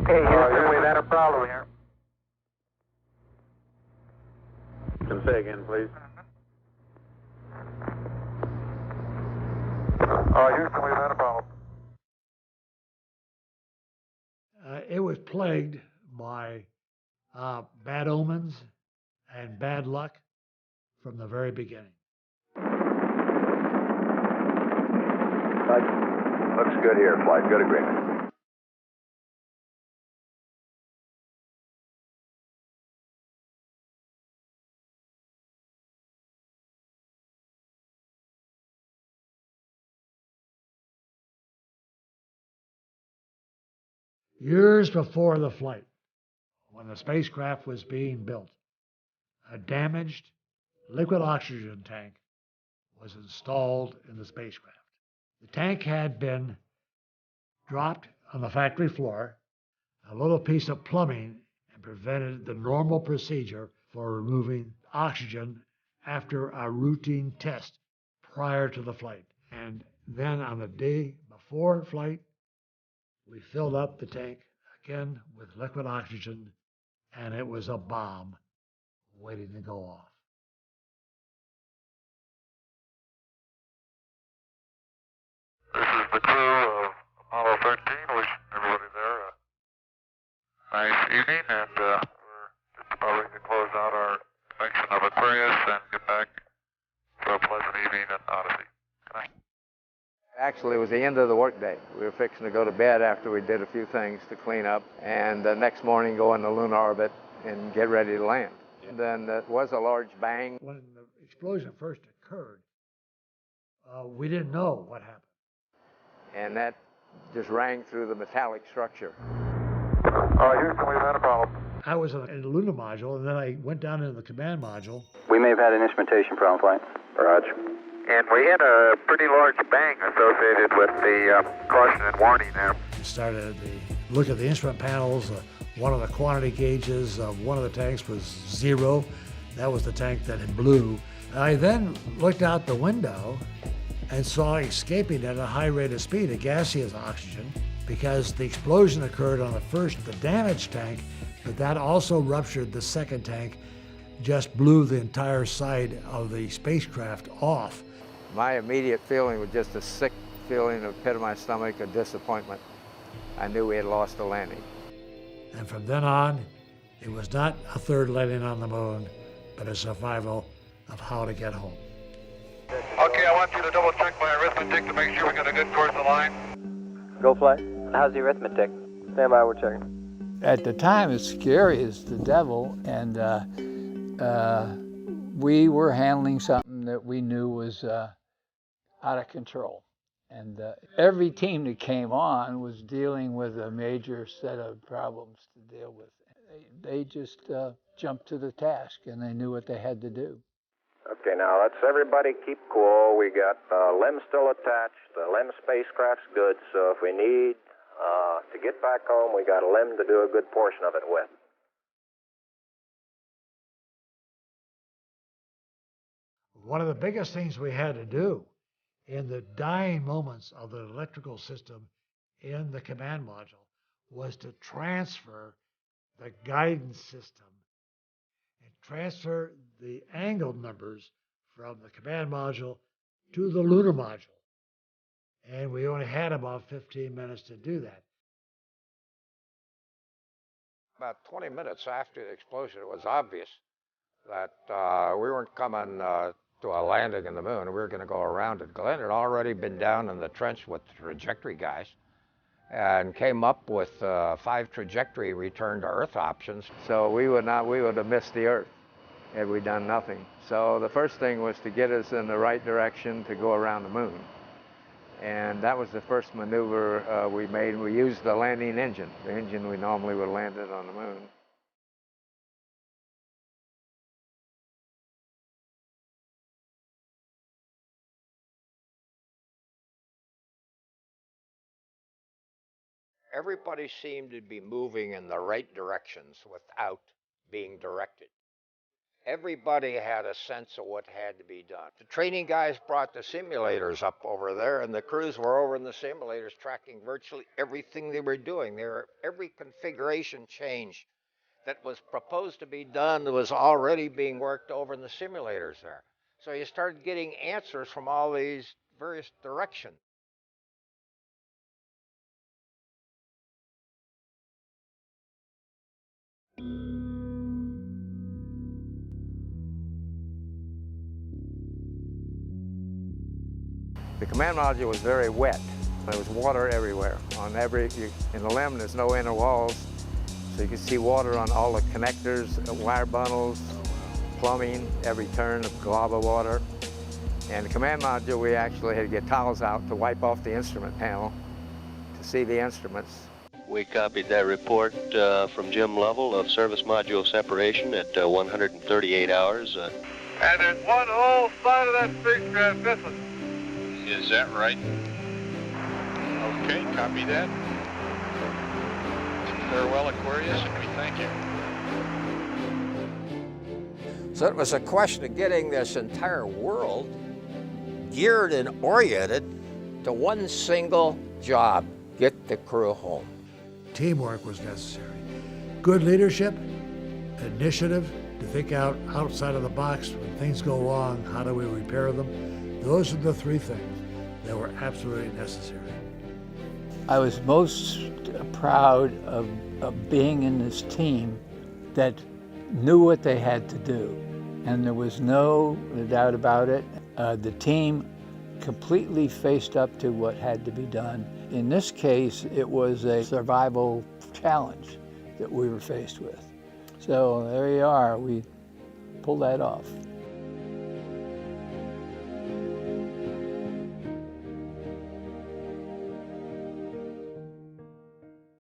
Hey, Houston, we've had a problem here. Can say again, please. Houston, we've had a problem. It was plagued by bad omens and bad luck from the very beginning. Looks good here, flight. Good agreement. Years before the flight, when the spacecraft was being built, a damaged liquid oxygen tank was installed in the spacecraft. The tank had been dropped on the factory floor. A little piece of plumbing had prevented the normal procedure for removing oxygen after a routine test prior to the flight. And then on the day before flight, we filled up the tank again with liquid oxygen, and it was a bomb waiting to go off. This is the crew of Apollo 13. Wish everybody there a nice evening, and we're just about ready to close out our section of Aquarius and get back to a pleasant evening at Odyssey. Good night. Actually, it was the end of the workday. We were fixing to go to bed after we did a few things to clean up, and the next morning go into lunar orbit and get ready to land. Then there was a large bang. When the explosion first occurred, we didn't know what happened. And that just rang through the metallic structure. Houston, we've had a problem. I was in the lunar module, and then I went down into the command module. We may have had an instrumentation problem, flight. Roger. And we had a pretty large bang associated with the caution and warning there. Started to look at the instrument panels. One of the quantity gauges of one of the tanks was 0. That was the tank that had blew. I then looked out the window and saw escaping at a high rate of speed a gaseous oxygen, because the explosion occurred on the damaged tank, but that also ruptured the second tank, just blew the entire side of the spacecraft off. My immediate feeling was just a sick feeling in the pit of my stomach of disappointment. I knew we had lost the landing. And from then on, it was not a third landing on the moon, but a survival of how to get home. Okay, I want you to double check my arithmetic to make sure we got a good course of line. Go flight. How's the arithmetic? Stand by, we're checking. At the time, it's scary as the devil, and we were handling something that we knew was out of control. And every team that came on was dealing with a major set of problems to deal with. They just jumped to the task, and they knew what they had to do. Okay, now let's everybody keep cool. We got LEM still attached. The LEM spacecraft's good, so if we need to get back home, we got a LEM to do a good portion of it with. One of the biggest things we had to do in the dying moments of the electrical system in the command module was to transfer the guidance system and transfer the angled numbers from the command module to the lunar module. And we only had about 15 minutes to do that. About 20 minutes after the explosion, it was obvious that we weren't coming to a landing in the moon. We were going to go around it. Glenn had already been down in the trench with the trajectory guys and came up with 5 trajectory return to Earth options. So we would have missed the Earth had we done nothing. So the first thing was to get us in the right direction to go around the moon. And that was the first maneuver we made. We used the landing engine, the engine we normally would have landed on the moon. Everybody seemed to be moving in the right directions without being directed. Everybody had a sense of what had to be done. The training guys brought the simulators up over there, and the crews were over in the simulators tracking virtually everything they were doing. Every configuration change that was proposed to be done was already being worked over in the simulators there. So you started getting answers from all these various directions. The command module was very wet. There was water everywhere. In the LEM, there's no inner walls, so you could see water on all the connectors, wire bundles, plumbing, every turn of glob of water. And the command module, we actually had to get towels out to wipe off the instrument panel to see the instruments. We copied that report from Jim Lovell of service module separation at 138 hours. And there's one whole side of that spacecraft missing. Is that right? Okay, copy that. Farewell, Aquarius, and we thank you. So it was a question of getting this entire world geared and oriented to one single job: get the crew home. Teamwork was necessary. Good leadership, initiative to think outside of the box when things go wrong, how do we repair them? Those are the three things that were absolutely necessary. I was most proud of being in this team that knew what they had to do, and there was no doubt about it. The team completely faced up to what had to be done. In this case, it was a survival challenge that we were faced with. So there you are, we pulled that off.